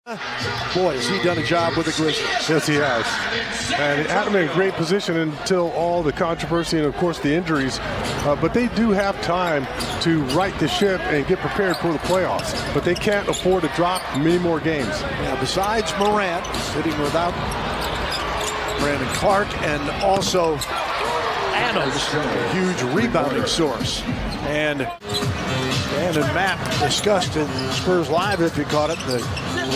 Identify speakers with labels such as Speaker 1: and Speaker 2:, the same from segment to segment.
Speaker 1: Boy, has he done a job with the Grizzlies.
Speaker 2: Yes, he has. And he had him in a great position until all the controversy and, of course, the injuries. But they do have time to right the ship and get prepared for the playoffs. But they can't afford to drop many more games.
Speaker 1: Now, besides Morant, sitting without Brandon Clark, and also Adams, a huge rebounding source. And Dan and Matt discussed in Spurs Live, if you caught it, the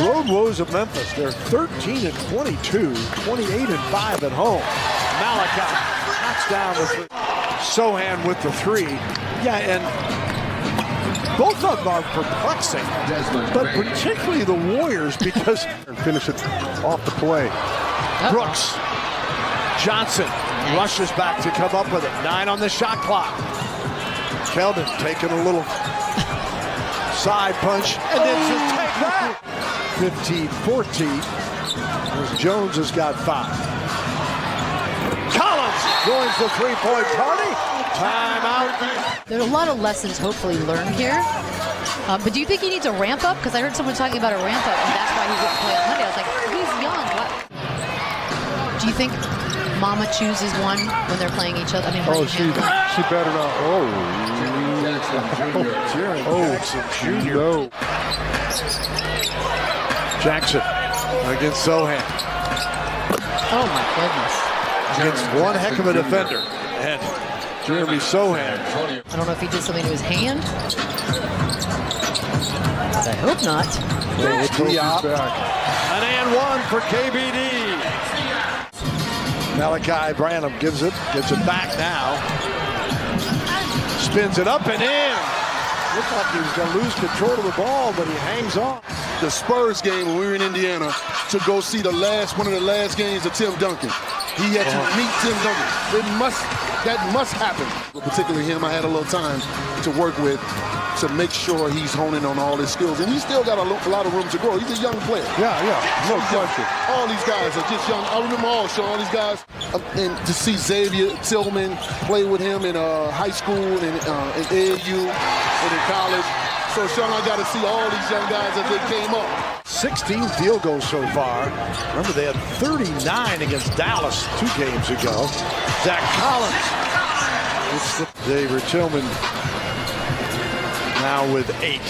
Speaker 1: road woes of Memphis. They're 13-22, 28-5 at home. Malachi knocks down the three. Sohan with the three. Yeah, and both of them are perplexing, but particularly the Warriors because...
Speaker 2: Finish it off the play.
Speaker 1: Brooks. Johnson rushes back to come up with it. 9 on the shot clock. Keldon taking a little side punch and then just take that. 15-14. Jones has got 5. Collins joins the three-point party. Timeout.
Speaker 3: There's a lot of lessons hopefully learned here. But do you think he needs a ramp up? Because I heard someone talking about a ramp up, and that's why he wouldn't play on Monday. I was like, he's young. What? Do you think Mama chooses one when they're playing each other? I mean,
Speaker 2: she better not.
Speaker 1: Jackson Jr. Jackson against Sohan.
Speaker 3: Oh my goodness.
Speaker 1: Against one heck of a defender. And Jeremy Sohan.
Speaker 3: I don't know if he did something to his hand. I hope not.
Speaker 1: An and one for KBD. Malachi Branham gets it back now. Spins it up and in. Looked like he was going to lose control of the ball, but he hangs on.
Speaker 4: The Spurs game when we were in Indiana to go see one of the last games of Tim Duncan. He had to meet Tim Duncan. That must happen. Particularly him, I had a little time to work with to make sure he's honing on all his skills. And he's still got a lot of room to grow. He's a young player.
Speaker 2: Yeah, no question.
Speaker 4: All these guys are just young. I remember all these guys. And to see Xavier Tillman play with him in high school and in AAU and in college. So, Sean, I got to see all these young guys as they came up.
Speaker 1: 16 field goals so far. Remember, they had 39 against Dallas 2 games ago. Zach Collins. Xavier Tillman now with 8.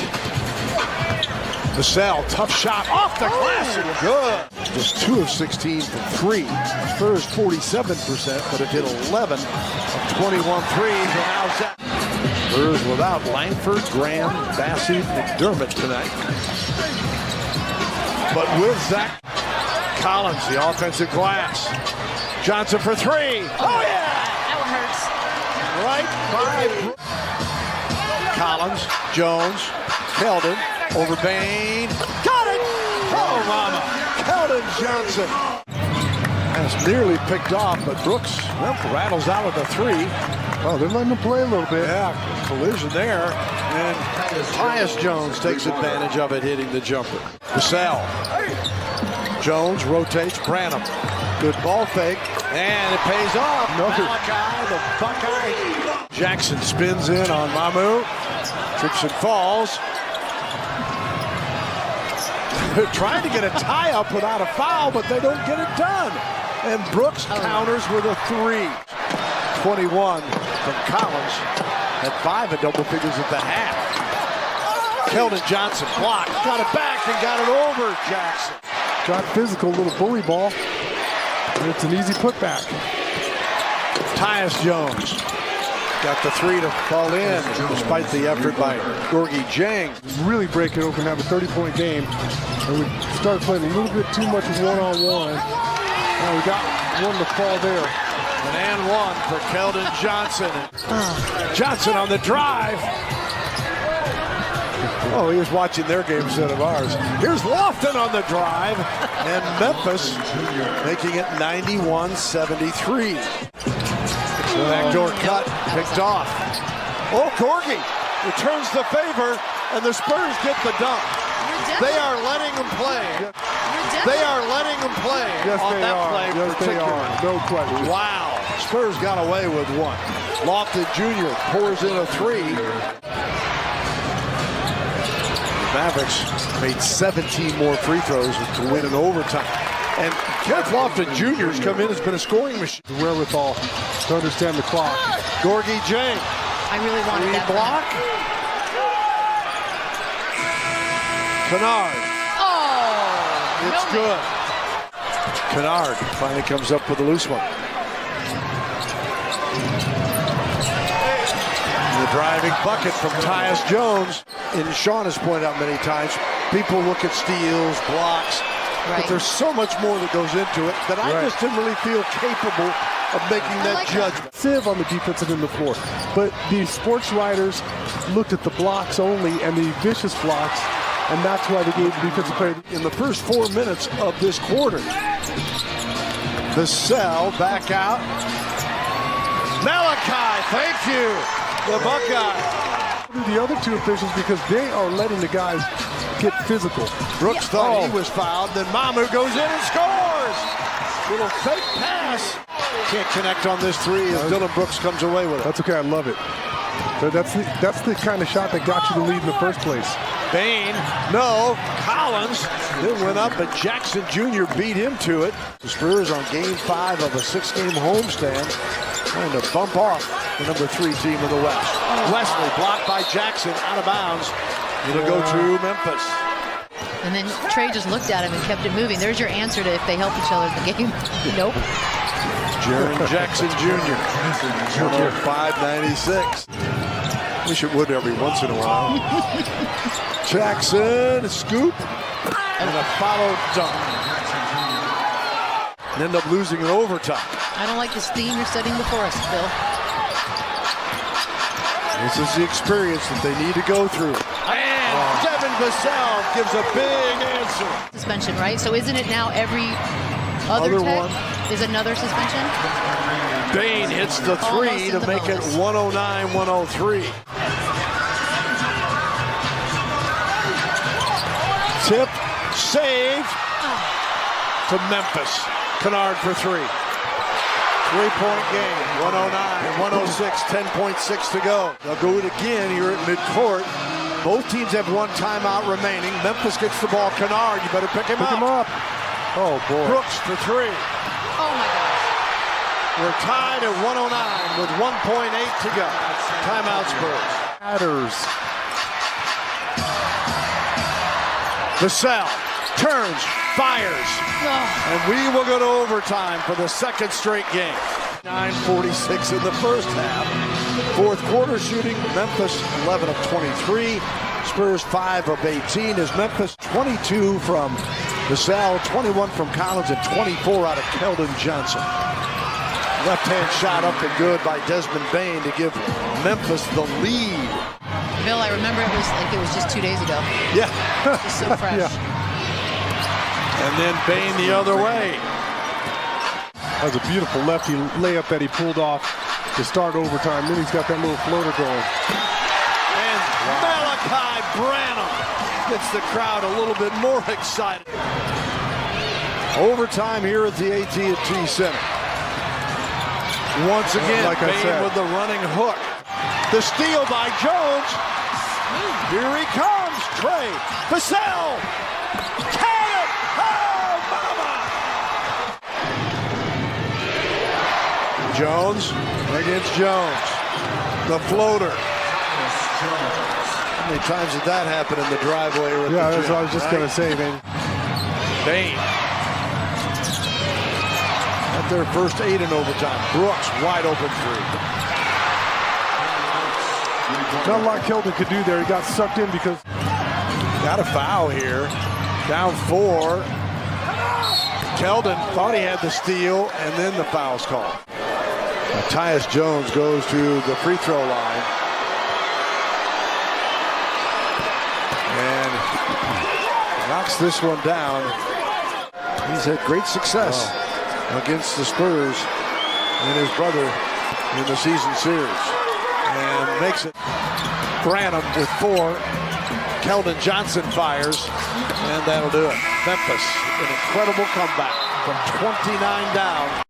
Speaker 1: Vassell, tough shot off the glass. Good. Just 2 of 16 from 3. Spurs 47%, but it hit 11 of 21 threes. And now Zach. Spurs without Langford, Graham, Bassey, McDermott tonight. But with Zach Collins, the offensive glass. Johnson for 3. Oh, yeah!
Speaker 3: That one hurts.
Speaker 1: Right by Collins, Jones, Keldon, over Bain. Got it! Oh, mama. Keldon Johnson. That's nearly picked off, but Brooks rattles out of the 3.
Speaker 2: Oh, they're letting him play a little bit.
Speaker 1: Yeah, collision there. And Tyus Jones takes advantage of it, hitting the jumper. Vassell. Jones rotates Branham. Good ball fake. And it pays off. Malachi, the Buckeye. Jackson spins in on Mamu. Trips and falls. They're trying to get a tie-up without a foul, but they don't get it done. And Brooks counters with a 3. 21 from Collins. At 5 in double figures at the half. Keldon Johnson blocked. Got it back and got it over Jackson.
Speaker 2: Got physical, little bully ball. And it's an easy putback.
Speaker 1: Tyus Jones got the 3 to fall in despite the effort by Gorgie Jang.
Speaker 2: Really break it open, have a 30-point game. And we started playing a little bit too much one-on-one. And we got one to fall there.
Speaker 1: An and 1 for Keldon Johnson. Johnson on the drive. Oh, he was watching their game instead of ours. Here's Lofton on the drive. And Memphis making it 91-73. The backdoor cut picked off. Oh, Gorgie returns the favor, and the Spurs get the dunk. They are letting him play. They are letting him play on that play particularly.
Speaker 2: No question.
Speaker 1: Wow. Spurs got away with 1. Lofton Jr. pours in a 3. Mavericks made 17 more free throws to win in overtime. And Kenneth Lofton Jr. has come in, has been a scoring machine.
Speaker 2: The wherewithal to understand the clock.
Speaker 1: Gorgie James.
Speaker 3: I really wanted that
Speaker 1: block. Kennard.
Speaker 3: Oh,
Speaker 1: It's
Speaker 3: no
Speaker 1: good. Kennard finally comes up with a loose one. The driving bucket from Tyus Jones. And Sean has pointed out many times, people look at steals, blocks, but there's so much more that goes into it that I just didn't really feel capable of making that judgment.
Speaker 2: Sieve on the defensive end of the floor. But the sports writers looked at the blocks only and the vicious blocks, and that's why they gave the defensive player.
Speaker 1: In the first 4 minutes of this quarter. Vassell back out. Malachi, thank you. The Buckeye.
Speaker 2: The other two officials, because they are letting the guys get physical.
Speaker 1: Brooks thought he was fouled. Then Mamu goes in and scores. Little fake pass. Can't connect on this three as Dylan Brooks comes away with it.
Speaker 2: That's okay. I love it. So that's the kind of shot that got you the lead in the first place.
Speaker 1: Bain, no. Collins then went up, but Jackson Jr. beat him to it. The Spurs on game 5 of a 6-game homestand, trying to bump off the number 3 team in the West. Wesley blocked by Jackson, out of bounds. It'll go to Memphis.
Speaker 3: And then Trey just looked at him and kept it moving. There's your answer to if they help each other in the game. Nope.
Speaker 1: Jaren Jackson Jr. 105.96. Wish it would every once in a while. Jackson, scoop, and a follow dunk. And end up losing in overtime.
Speaker 3: I don't like this theme you're setting before us, Bill.
Speaker 1: This is the experience that they need to go through. And Devin Vassell gives a big answer.
Speaker 3: Suspension, right? So isn't it now every other
Speaker 1: one
Speaker 3: is another suspension?
Speaker 1: Bain hits the 3 to make it 109-103. Tip, save to Memphis. Kennard for 3. 3-point game, 109-106, 10.6 to go. They'll go it again here at midcourt. Both teams have 1 timeout remaining. Memphis gets the ball. Kennard, you better pick him up.
Speaker 2: Oh, boy.
Speaker 1: Brooks for 3.
Speaker 3: Oh, my gosh.
Speaker 1: We're tied at 109 with 1.8 to go. Timeout Spurs.
Speaker 2: Matters.
Speaker 1: Vassell turns, fires, and we will go to overtime for the second straight game. 9:46 in the first half. Fourth quarter shooting, Memphis 11 of 23. Spurs 5 of 18 as Memphis 22 from Vassell, 21 from Collins, and 24 out of Keldon Johnson. Left-hand shot up and good by Desmond Bain to give Memphis the lead.
Speaker 3: Bill, I remember it was just 2 days ago.
Speaker 1: Yeah.
Speaker 3: It's so fresh.
Speaker 1: And then Bain the other way.
Speaker 2: That was a beautiful lefty layup that he pulled off to start overtime. Then he's got that little floater going.
Speaker 1: And Malachi Branham gets the crowd a little bit more excited. Overtime here at the AT&T Center. Once again,
Speaker 2: like
Speaker 1: Bain with the running hook. The steal by Jones. Here he comes, Trey. Vassell. Can it! Oh, mama! Jones against Jones. The floater. How many times did that happen in the driveway?
Speaker 2: Yeah, that's what I was just going to say, man.
Speaker 1: Bain. At their first 8 in overtime. Brooks, wide open 3.
Speaker 2: Not a lot Keldon could do there. He got sucked in because...
Speaker 1: Got a foul here. Down 4. Keldon thought he had the steal, and then the foul's called. Tyus Jones goes to the free throw line. And knocks this one down. He's had great success against the Spurs and his brother in the season series. And makes it. Branham with 4. Keldon Johnson fires, and that'll do it. Memphis, an incredible comeback from 29 down.